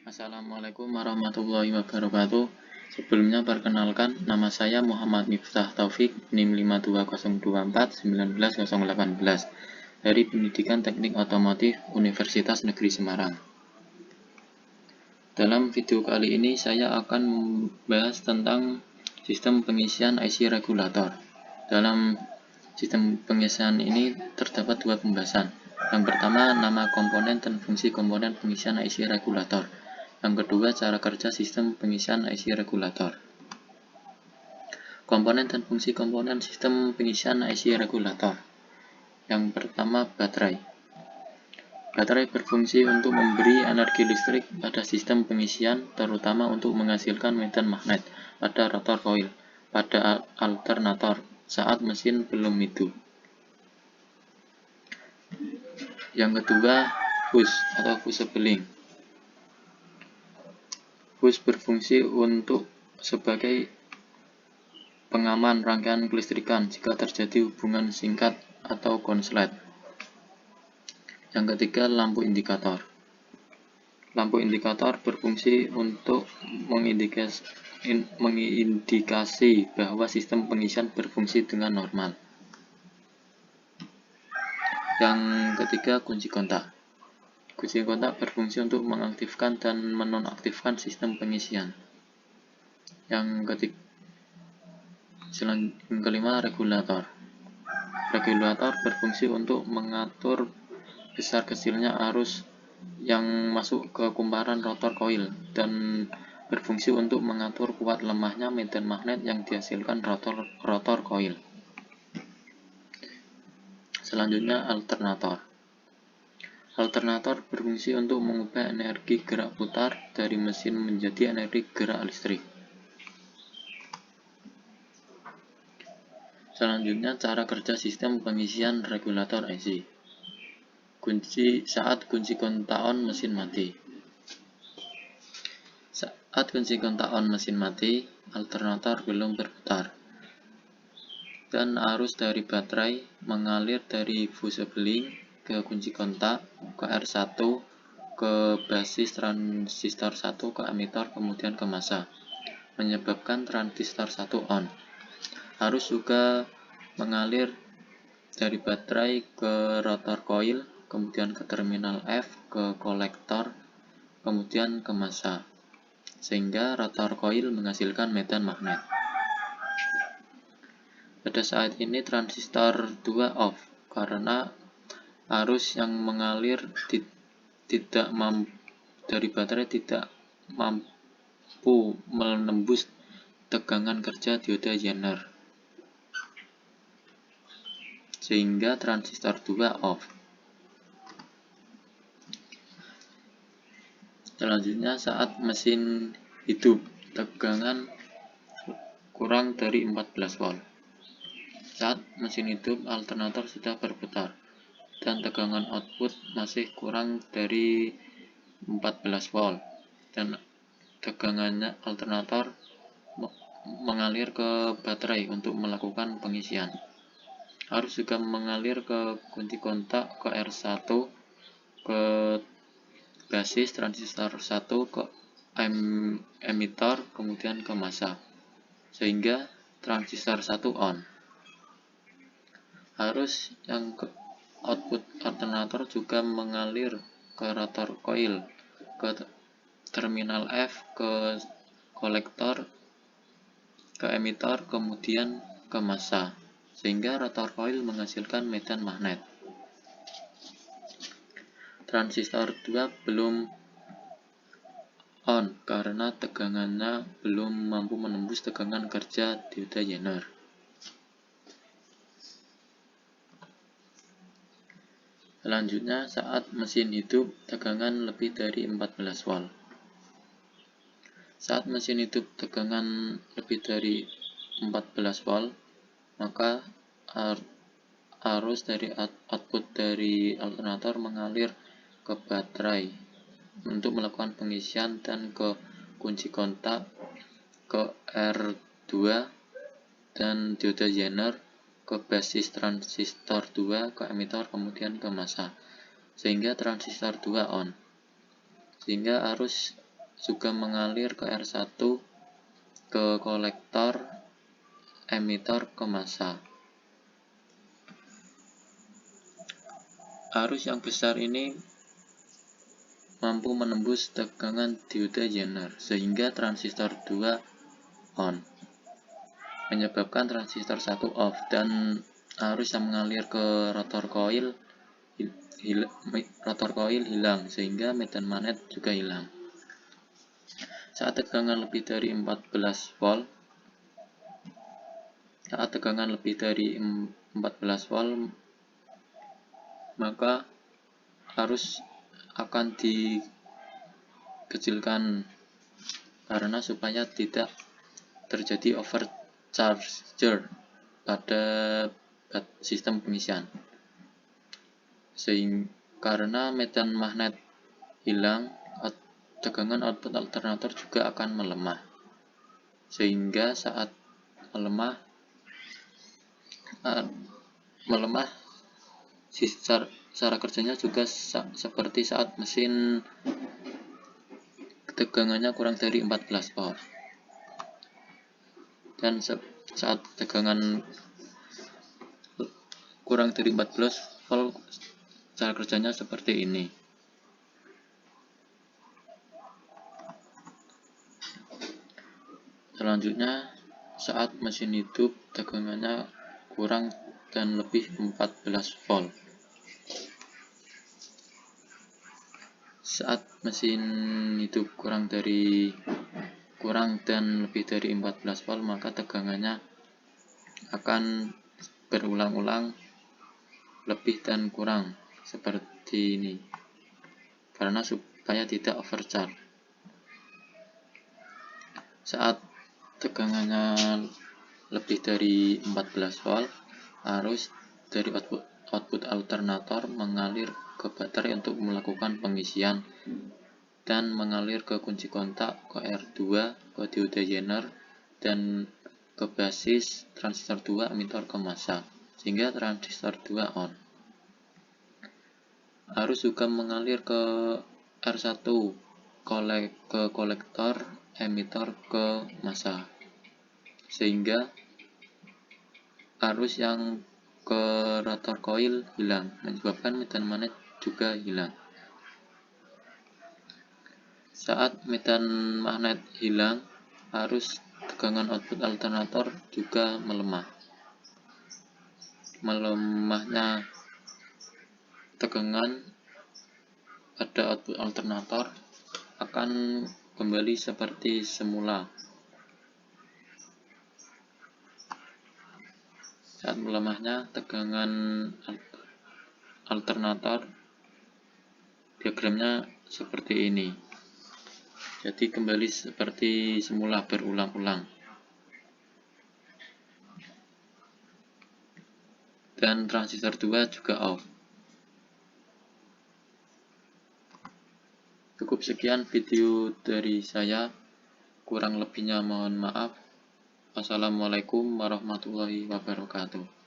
Assalamualaikum warahmatullahi wabarakatuh. Sebelumnya perkenalkan, nama saya Muhammad Miftah Taufik, NIM 52024 19018 dari Pendidikan Teknik Otomotif Universitas Negeri Semarang. Dalam video kali ini saya akan membahas tentang sistem pengisian IC regulator. Dalam sistem pengisian ini terdapat dua pembahasan. Yang pertama, nama komponen dan fungsi komponen pengisian IC regulator. Yang kedua, cara kerja sistem pengisian IC regulator. Komponen dan fungsi komponen sistem pengisian IC regulator. Yang pertama, baterai. Baterai berfungsi untuk memberi energi listrik pada sistem pengisian, terutama untuk menghasilkan medan magnet pada rotor koil, pada alternator, saat mesin belum hidup. Yang kedua, fuse atau fusebeling. Fuse berfungsi untuk sebagai pengaman rangkaian kelistrikan jika terjadi hubungan singkat atau konslet. Yang ketiga, lampu indikator. Lampu indikator berfungsi untuk mengindikasi bahwa sistem pengisian berfungsi dengan normal. Yang ketiga, kunci kontak. Kunci kontak berfungsi untuk mengaktifkan dan menonaktifkan sistem pengisian. Yang kelima, regulator. Regulator berfungsi untuk mengatur besar kecilnya arus yang masuk ke kumparan rotor koil dan berfungsi untuk mengatur kuat lemahnya medan magnet yang dihasilkan rotor koil. Selanjutnya, alternator. Alternator berfungsi untuk mengubah energi gerak putar dari mesin menjadi energi gerak listrik. Selanjutnya, cara kerja sistem pengisian regulator IC. Saat kunci kontak on mesin mati. Saat kunci kontak on mesin mati, alternator belum berputar, dan arus dari baterai mengalir dari fusebeling ke kunci kontak, ke R1, ke basis transistor 1, ke emitor, kemudian ke massa, menyebabkan transistor 1 on. Arus juga mengalir dari baterai ke rotor coil, kemudian ke terminal F, ke kolektor, kemudian ke massa, sehingga rotor coil menghasilkan medan magnet. Pada saat ini transistor 2 off karena arus yang mengalir dari baterai tidak mampu menembus tegangan kerja dioda Zener, sehingga transistor 2 off. Selanjutnya, saat mesin hidup, tegangan kurang dari 14 volt. Saat mesin hidup, alternator sudah berputar, dan tegangan output masih kurang dari 14 volt, dan tegangannya alternator mengalir ke baterai untuk melakukan pengisian. Arus juga mengalir ke kunci kontak, ke R1, ke basis transistor 1, ke emitor, kemudian ke massa, sehingga transistor 1 on. Arus yang ke output alternator juga mengalir ke rotor coil, ke terminal F, ke kolektor, ke emitor, kemudian ke massa, sehingga rotor coil menghasilkan medan magnet. Transistor 2 belum on karena tegangannya belum mampu menembus tegangan kerja dioda Zener. Selanjutnya, saat mesin hidup, tegangan lebih dari 14 volt. Saat mesin hidup tegangan lebih dari 14 volt, maka arus dari output dari alternator mengalir ke baterai untuk melakukan pengisian dan ke kunci kontak, ke R2 dan dioda Zener, ke basis transistor 2, ke emitor, kemudian ke massa, sehingga transistor 2 on, sehingga arus juga mengalir ke R1 ke kolektor, emitor, ke massa. Arus yang besar ini mampu menembus tegangan diode Zener sehingga transistor 2 on, menyebabkan transistor 1 off, dan arus yang mengalir ke rotor koil hilang sehingga medan magnet juga hilang. Saat tegangan lebih dari 14 volt, maka arus akan dikecilkan karena supaya tidak terjadi overcharger pada sistem pengisian. Karena medan magnet hilang, tegangan output alternator juga akan melemah, sehingga saat melemah cara kerjanya juga seperti saat mesin tegangannya kurang dari 14 volt. Dan saat tegangan kurang dari 14 volt, cara kerjanya seperti ini. Selanjutnya, saat mesin hidup tegangannya kurang dan lebih 14 volt. Saat mesin hidup kurang dan lebih dari 14 volt, maka tegangannya akan berulang-ulang lebih dan kurang seperti ini, karena supaya tidak overcharge. Saat tegangannya lebih dari 14 volt, arus dari output alternator mengalir ke baterai untuk melakukan pengisian dan mengalir ke kunci kontak, ke R2, ke diode Zener, dan ke basis transistor 2 emitor, ke massa, sehingga transistor 2 on. Arus juga mengalir ke R1, ke kolektor, emitor, ke massa, sehingga arus yang ke rotor koil hilang, menyebabkan medan magnet juga hilang. Saat medan magnet hilang, arus tegangan output alternator juga melemah. Melemahnya tegangan pada output alternator akan kembali seperti semula. Saat melemahnya tegangan alternator, diagramnya seperti ini. Jadi kembali seperti semula berulang-ulang. Dan transistor 2 juga off. Cukup sekian video dari saya. Kurang lebihnya mohon maaf. Wassalamualaikum warahmatullahi wabarakatuh.